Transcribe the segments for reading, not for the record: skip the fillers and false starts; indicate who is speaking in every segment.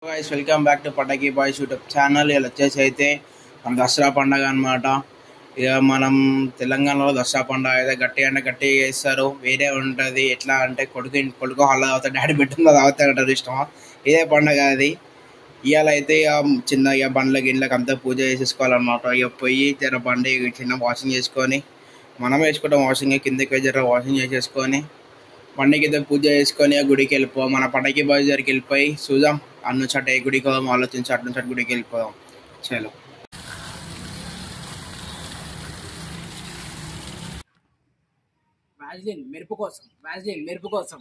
Speaker 1: guys, welcome back to Pataki Boys YouTube channel. ఇలా వచ్చేసి అయితే మన దసరా పండుగ అన్నమాట. ఇక మనం తెలంగాణలో దసరా పండుగ అయితే గట్టిగా చేస్తారు. వేరే ఉంటుంది. ఎట్లా అంటే కొడుకు హల్లా తాగుతాడు, డాడీ పెట్టిందో తాగుతాడు ఇష్టం. ఇదే పండుగ అది. ఇవాళ అయితే ఇక బండ్ల గిన్నెలకు అంతా పూజ చేసేసుకోవాలన్నమాట. ఇక పోయి జర బండి చిన్న వాషింగ్ చేసుకొని, మనం వేసుకుంటాం వాషింగ్, కిందకి జర వాషింగ్ చేసేసుకొని పండుగ అయితే పూజ చేసుకొని ఆ గుడికి వెళ్ళిపోదాం. మన పటాకి బాయ్ దగ్గరికి వెళ్ళిపోయి చూద్దాం అన్ను చట్ ఏ గుడికి పోదాం, ఆలోచించి అటు చట్ గుడికి వెళ్ళిపోదాం. చలో
Speaker 2: వ్యాజ్లిన్ మెరుపు కోసం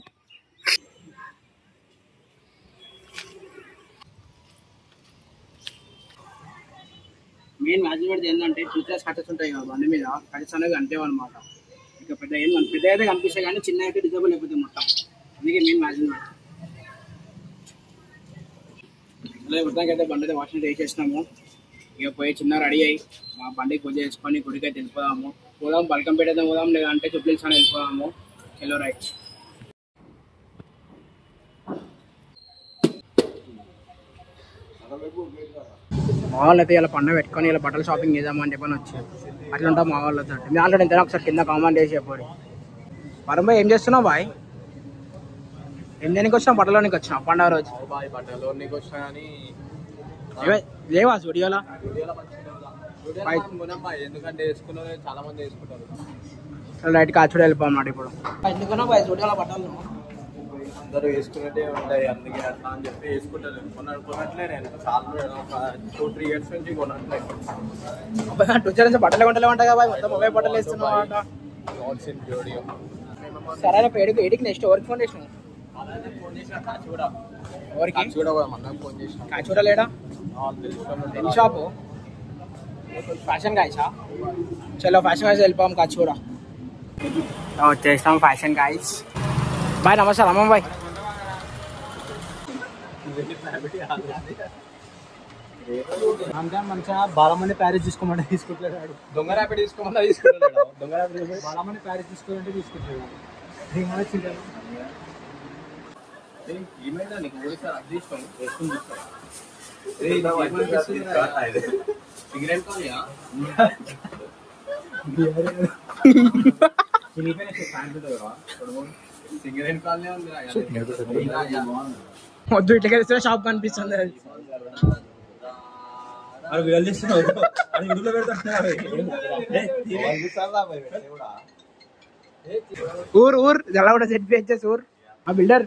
Speaker 2: మెయిన్ వ్యాజ్లిన్ పెడితే ఏంటంటే చూసే కట్టెస్ ఉంటాయి కదా బండి మీద, కట్టెస్ అనేవి అంటేవన్నమాట. ఇక పెద్ద అయితే కనిపిస్తాయి కానీ చిన్న అయితే డిజబుల్ అయిపోతుంది మొత్తం. అందుకే మెయిన్ వ్యాజ్లిన్ పెడతాం. అలాగే మొత్తానికి అయితే బండి అయితే వాషింగ్ వేసేసినాము. ఇక పోయి చిన్న రెడీ అయ్యి మా బండికి పూజ చేసుకొని గుడికి అయితే వెళ్ళిపోదాము. పోదాం బల్కంపేట అయితే పోదాం, లేదంటే చుట్లీస్ అని వెళ్ళిపోదాము. Yellow right. మా వాళ్ళు అయితే ఇలా పండుగ పెట్టుకొని ఇలా బట్టలు షాపింగ్ చేద్దామని చెప్పని వచ్చారు. అట్లా ఉంటాం మా వాళ్ళతో. మీ ఆల్రెడీ ఎంత ఒకసారి కింద కామెంట్ చేసి చెప్పండి. పరంబాయ్ ఏం చేస్తున్నావు బాయ్? ఏం దేనికి వచ్చినావు? బట్టలోనికి వచ్చినావు పండుగ రోజు? లేవా స్టూడియోలో?
Speaker 3: ఎందుకంటే చాలా మంది వేసుకుంటారు.
Speaker 2: రైట్ కాచుడు వెళ్ళిపోమన్నాడు ఇప్పుడు. ఎందుకన్నా బాయ్ స్టూడియోలో బట్టలు
Speaker 3: అందరూ వేసుకున్నట్టే ఉంటాయి, అందుకే అట్లా అని చెప్పి వేసుకుంటారు. కొనట్లే నేను చాలా 2-3 years నుంచి కొనట్లే.
Speaker 2: బట్టలు కొంటలే ఉంటాయి కదా మొత్తం అవే బట్టలు వేస్తున్నావు. సరే ఏడికి నెక్స్ట్ ఎవరికి ఫోన్ చేసినావు? కాచూడ లేడా? ఎన్ని షాపు? ఫ్యాషన్ గాయసా? చలో ఫ్యాషన్ గాయస్ వెళ్ళిపోయాం. కాచూడ వచ్చేస్తాం. Fashion guys bye. నమస్తే రమ్మం బాయ్. మంచిగా బాలమని ప్యారిస్ తీసుకోమంటే తీసుకుంటాడు.
Speaker 3: దొంగ ర్యాపిడ్ తీసుకోమన్నా తీసుకుంటాడు.
Speaker 2: దొంగ బాలమని ప్యారిస్ తీసుకోవాలంటే తీసుకుంటాడు.
Speaker 3: ఏమైనా నీకు ఓడిసారి అదృష్టం వేసుకుని చూస్తాను. సిగరెట్ కాలయా సిగరెట్ కాలనే ఉంది.
Speaker 2: వద్దు ఇట్లా కలిస్తే షాప్ కనిపిస్తుంది. ఊరు ఎలా కూడా సెట్ చేసేసి ఊరు ఆ బిల్డర్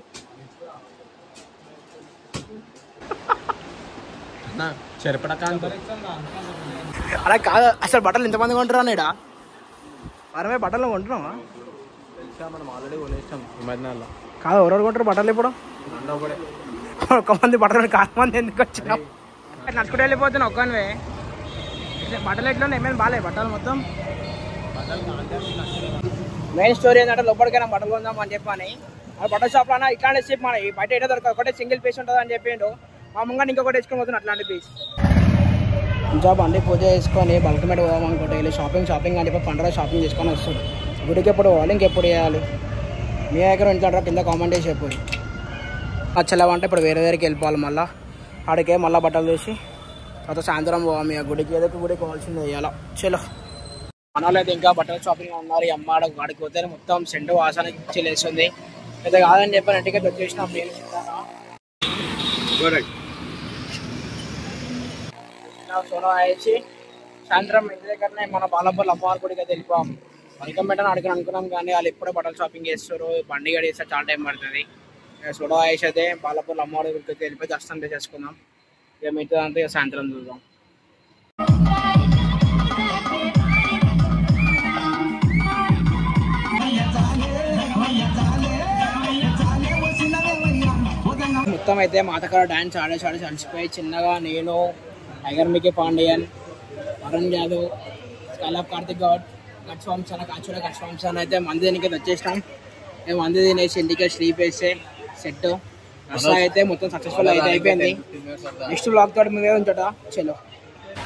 Speaker 2: అలా కాదు. అసలు బట్టలు ఎంతమంది కొంటారా నేడా? మరమే బట్టలు కొంటున్నావా?
Speaker 3: మనం ఆల్రెడీ కొనేస్తాం ఈ మధ్యనాల్లో.
Speaker 2: కాదు ఎవరెవరు కొంటారు బట్టలు ఇప్పుడు? ఒక్క మంది బట్టలు కాదు మంది ఎందుకు వచ్చినావు? నడుచుకుంటూ వెళ్ళిపోతున్నావు ఒక్కనివే. బట్టలు ఎట్లా ఏమైనా బాగాలేదు బట్టలు మొత్తం. మెయిన్ స్టోరీ ఏంటంటే లోపలికైనా బట్టలు కొందాం అని చెప్పని ఆ బట్టల షాప్లో అన్న ఇట్లాంటి షేప్ మన బయట ఏదో దొరకదు, ఒకటే సింగిల్ పీస్ ఉంటుంది అని చెప్పిండు. మా ముంగ ఇంకొకటి వేసుకొని పోతున్నాను అట్లాంటి పీస్. ఇంకా బండి పూజ చేసుకొని బల్క్ మీద పోదాం అనుకుంటే వెళ్ళి షాపింగ్ అని చెప్పి పండుగ షాపింగ్ చేసుకొని వస్తుంది. గుడికి ఎప్పుడు పోవాలి, ఇంకెప్పుడు వేయాలి? మీ దగ్గర ఇంట్లో కింద కామెంట్ చేసి చెప్పు. నచ్చలేవంటే ఇప్పుడు వేరే దగ్గరికి వెళ్ళిపోవాలి. మళ్ళీ ఆడికే మళ్ళీ బట్టలు చూసి తర్వాత సాయంత్రం పోవాలి. ఇక గుడికి ఏదో గుడికి కావాల్సింది వేయాలి. చలో మన వాళ్ళు అయితే ఇంకా బట్టల షాపింగ్ ఉన్నారు. ఈ అమ్మ ఆడికి పోతే మొత్తం సెంటు వాసన లేస్తుంది. అయితే కాదని చెప్పి ఇంటికి వచ్చేసినాం. నేను సోనా వేసి సాయంత్రం ఇంటి దగ్గరనే మన బాలపల్లి అమ్మవారి గుడికి అయితే వెళ్ళిపోయాం. వెల్కమ్ పెట్టని అడిగిన అనుకున్నాం కానీ వాళ్ళు ఎప్పుడో బట్టలు షాపింగ్ చేస్తారు. బండి గడి వేస్తే చాలా టైం పడుతుంది. సోడా వేసి అయితే బాలపల్లి అమ్మవారి గుడికి అయితే వెళ్ళిపోయి దర్శనం చేసుకుందాం. ఇక మిగతా అంతా ఇక సాయంత్రం చూద్దాం. మొత్తం అయితే మాతకాడ డాన్స్ ఆడేసి అలసిపోయి చిన్నగా నేను, Tiger Mickey Pandian, Varun Yadav, Skylab Karthik Goud, కట్స్వాంసన కాచూడ కట్స్వాంసన అయితే మంది దీనికి వచ్చేసినాం. మేము మంది తినేసి ఇంటికి స్లీప్ వేస్తే సెట్ దసరా అయితే మొత్తం సక్సెస్ఫుల్ అయితే అయిపోయింది. నెక్స్ట్ బ్లాగ్ తోటి ముందే ఉంచట. చలో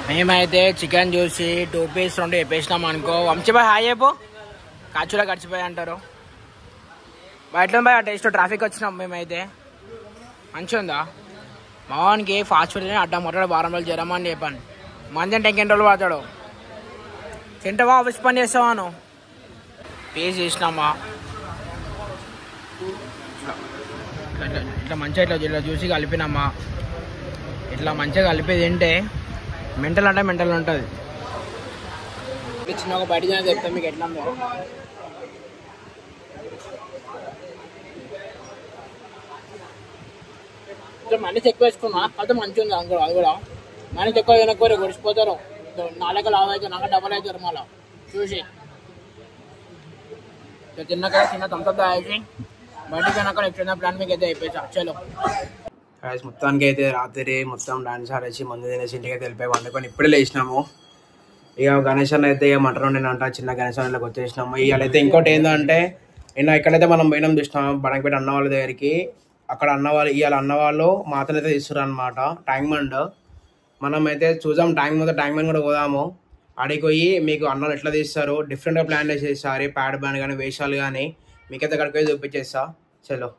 Speaker 2: మేమైతే చికెన్ చూసి 2 పీస్ 2 చెప్పేసినాం అనుకో. వంశీబాయ్ హాయ్ అయిపో. కాచూడ గడిచిపోయి అంటారు. బయట బాయ్ టేస్ట్ ట్రాఫిక్ వచ్చినాం మేమైతే. మంచిగా ఉందా? మా వానికి ఫాస్ట్ ఫుడ్ అడ్డం మొట్టడు వారం రోజులు జ్వరం అని చెప్పాను. మంచి అంటే ఇంకెన్ని రోజులు పడతాడు. తింటావా ఆఫీస్ పని చేస్తావాను పేస్ చేసినామా ఇట్లా మంచిగా ఇట్లా చూసి కలిపినామా. ఇట్లా మంచిగా కలిపి తింటే మెంటల్ అంటే మెంటల్ ఉంటుంది. చిన్న ఒక బయట జనం చెప్తాం మీకు ఎట్లా ఉందో. మనిషి ఎక్కువ వేసుకున్నా అయితే మంచిగా ఉంది అందులో. అది కూడా మనిషి ఎక్కువ వెనక్కి గడిచిపోతారు. నాలుగు లావు అవుతారు, నాకు డబల్ అవుతారు మళ్ళీ చూసి. తిన్నాక చిన్న తంతం తాగేసి బయటికి వెనక చిన్న ప్లాన్ మీకు అయితే అయిపోయి చలో.
Speaker 1: మొత్తానికి అయితే రాత్రి మొత్తం డాన్స్ ఆడేసి మందు తినేసి ఇంటికి అయితే వెళ్ళిపోయి వండుకొని ఇప్పుడే లేచినాము. ఇక గణేష్ అన్న అయితే ఇక మటన్ వండినంట చిన్న గణేష్ అన్నకి వచ్చేసినాము. ఇవాళ అయితే ఇంకోటి ఏంటంటే నిన్న ఇక్కడైతే మనం పోయినాం చూసినాం బడంపేట అన్న వాళ్ళ దగ్గరికి. అక్కడ అన్నవాళ్ళు ఇవాళ అన్నవాళ్ళు మాతను అయితే తీస్తున్నారు అనమాట ట్యాంక్ బండ్. మనం అయితే చూద్దాం ట్యాంక్ బండ్ కూడా పోదాము. ఆడికి పోయి మీకు అన్నలు ఎట్లా తీస్తారు డిఫరెంట్గా ప్లాన్ చేసేసారి ప్యాడ్ బ్యాండ్ కానీ వేషాలు కానీ మీకైతే అక్కడికి పోయి చూపించేస్తా చలో.